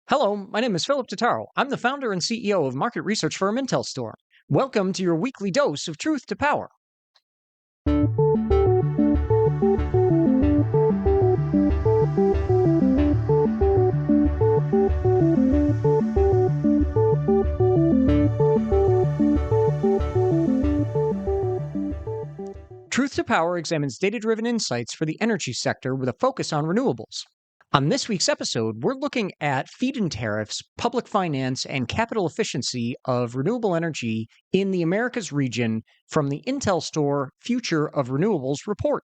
Hello, my name is Philip Totaro. I'm the founder and CEO of market research firm IntelStor. Welcome to your weekly dose of truth to power. Truth to Power examines data driven insights for the energy sector with a focus on renewables. On this week's episode, we're looking at feed in tariffs, public finance, and capital efficiency of renewable energy in the Americas region from the IntelStor Future of Renewables report.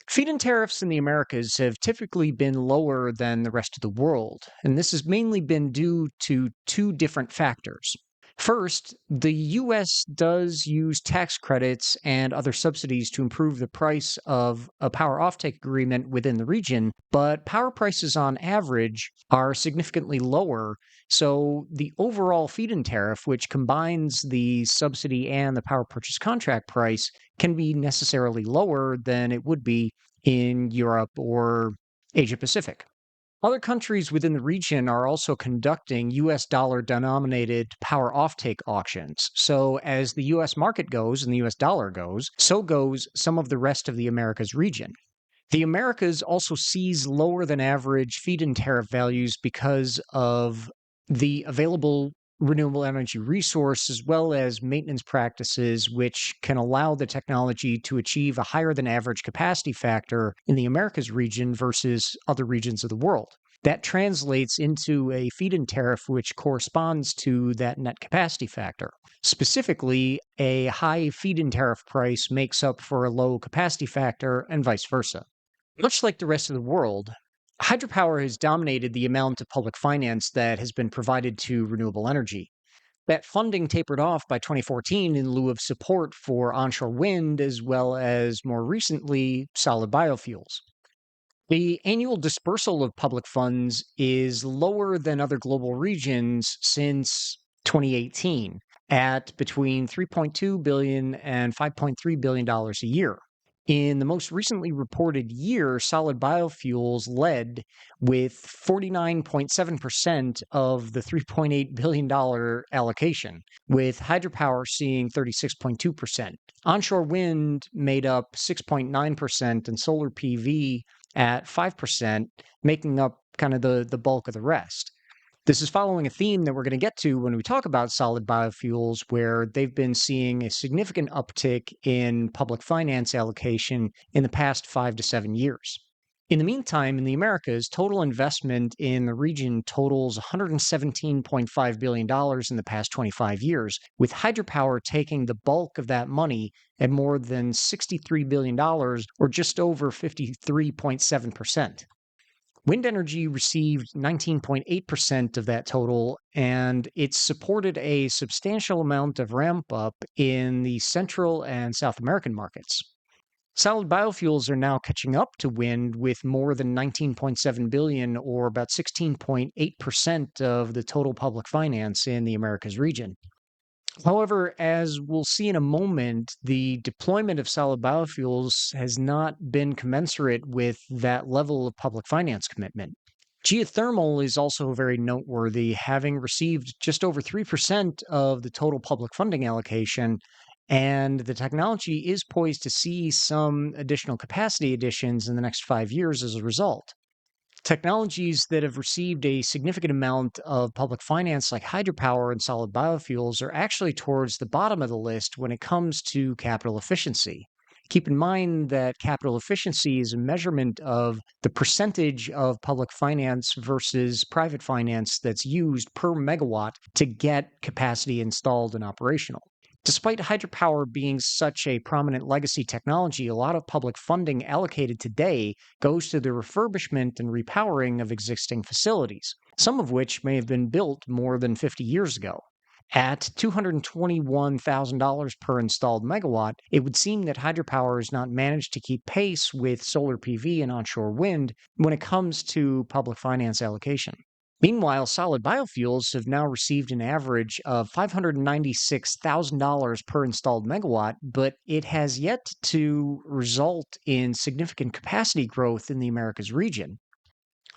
Feed-in tariffs in the Americas have typically been lower than the rest of the world, and this has mainly been due to two different factors. First, the US does use tax credits and other subsidies to improve the price of a power offtake agreement within the region, but power prices on average are significantly lower. So the overall feed-in tariff, which combines the subsidy and the power purchase contract price, can be necessarily lower than it would be in Europe or Asia Pacific. Other countries within the region are also conducting US dollar denominated power offtake auctions. So, as the US market goes and the US dollar goes, so goes some of the rest of the Americas region. The Americas also sees lower than average feed in tariff values because of the available renewable energy resource as well as maintenance practices, which can allow the technology to achieve a higher than average capacity factor in the Americas region versus other regions of the world. That translates into a feed in tariff which corresponds to that net capacity factor. Specifically, a high feed in tariff price makes up for a low capacity factor and vice versa. Much like the rest of the world, hydropower has dominated the amount of public finance that has been provided to renewable energy. That funding tapered off by 2014 in lieu of support for onshore wind, as well as more recently, solid biofuels. The annual dispersal of public funds is lower than other global regions since 2018, at between $3.2 billion and $5.3 billion a year. In the most recently reported year, solid biofuels led with 49.7% of the $3.8 billion allocation, with hydropower seeing 36.2%. Onshore wind made up 6.9%, and solar PV at 5%, making up kind of the bulk of the rest. This is following a theme that we're going to get to when we talk about solid biofuels, where they've been seeing a significant uptick in public finance allocation in the past 5 to 7 years. In the meantime, in the Americas, total investment in the region totals $117.5 billion in the past 25 years, with hydropower taking the bulk of that money at more than $63 billion, or just over 53.7%. Wind energy received 19.8% of that total, and it's supported a substantial amount of ramp up in the Central and South American markets. Solid biofuels are now catching up to wind with more than 19.7 billion, or about 16.8% of the total public finance in the Americas region. However, as we'll see in a moment, the deployment of solid biofuels has not been commensurate with that level of public finance commitment. Geothermal is also very noteworthy, having received just over 3% of the total public funding allocation, and the technology is poised to see some additional capacity additions in the next 5 years as a result. Technologies that have received a significant amount of public finance, like hydropower and solid biofuels, are actually towards the bottom of the list when it comes to capital efficiency. Keep in mind that capital efficiency is a measurement of the percentage of public finance versus private finance that's used per megawatt to get capacity installed and operational. Despite hydropower being such a prominent legacy technology, a lot of public funding allocated today goes to the refurbishment and repowering of existing facilities, some of which may have been built more than 50 years ago. At $221,000 per installed megawatt, it would seem that hydropower has not managed to keep pace with solar PV and onshore wind when it comes to public finance allocation. Meanwhile, solid biofuels have now received an average of $596,000 per installed megawatt, but it has yet to result in significant capacity growth in the Americas region.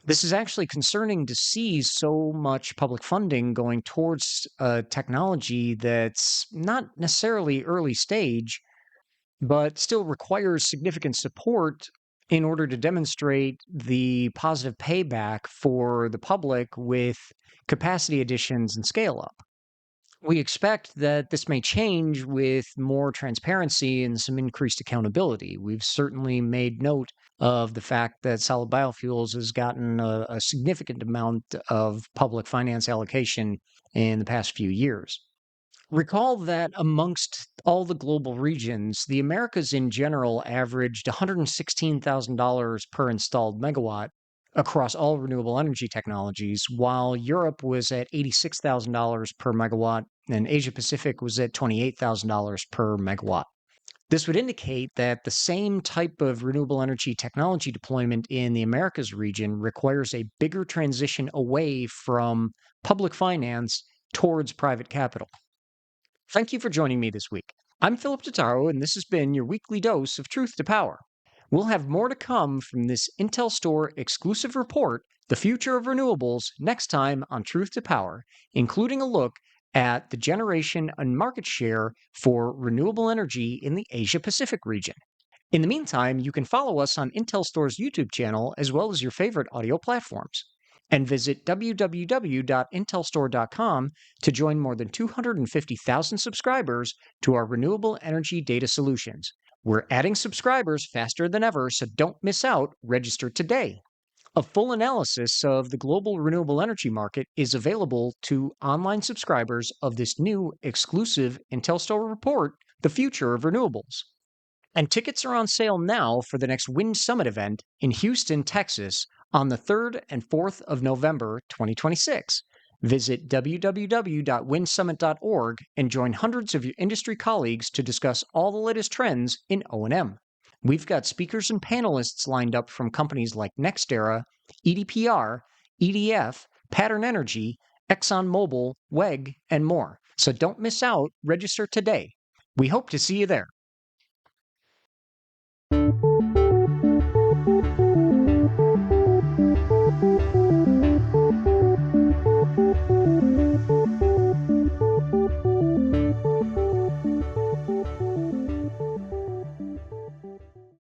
This is actually concerning to see so much public funding going towards a technology that's not necessarily early stage, but still requires significant support in order to demonstrate the positive payback for the public with capacity additions and scale up. We expect that this may change with more transparency and some increased accountability. We've certainly made note of the fact that solid biofuels has gotten a significant amount of public finance allocation in the past few years. Recall that amongst all the global regions, the Americas in general averaged $116,000 per installed megawatt across all renewable energy technologies, while Europe was at $86,000 per megawatt and Asia Pacific was at $28,000 per megawatt. This would indicate that the same type of renewable energy technology deployment in the Americas region requires a bigger transition away from public finance towards private capital. Thank you for joining me this week. I'm Philip Totaro, and this has been your weekly dose of truth to power. We'll have more to come from this IntelStor exclusive report, The Future of Renewables, next time on Truth to Power, including a look at the generation and market share for renewable energy in the Asia Pacific region. In the meantime, you can follow us on IntelStor's YouTube channel as well as your favorite audio platforms. And visit www.intelstor.com to join more than 250,000 subscribers to our renewable energy data solutions. We're adding subscribers faster than ever, so don't miss out. Register today. A full analysis of the global renewable energy market is available to online subscribers of this new exclusive IntelStor report, The Future of Renewables. And tickets are on sale now for the next Wind Summit event in Houston, Texas on the 3rd and 4th of November 2026. Visit www.windsummit.org and join hundreds of your industry colleagues to discuss all the latest trends in O&M. We've got speakers and panelists lined up from companies like NextEra, EDPR, EDF, Pattern Energy, ExxonMobil, WEG, and more. So don't miss out. Register today. We hope to see you there.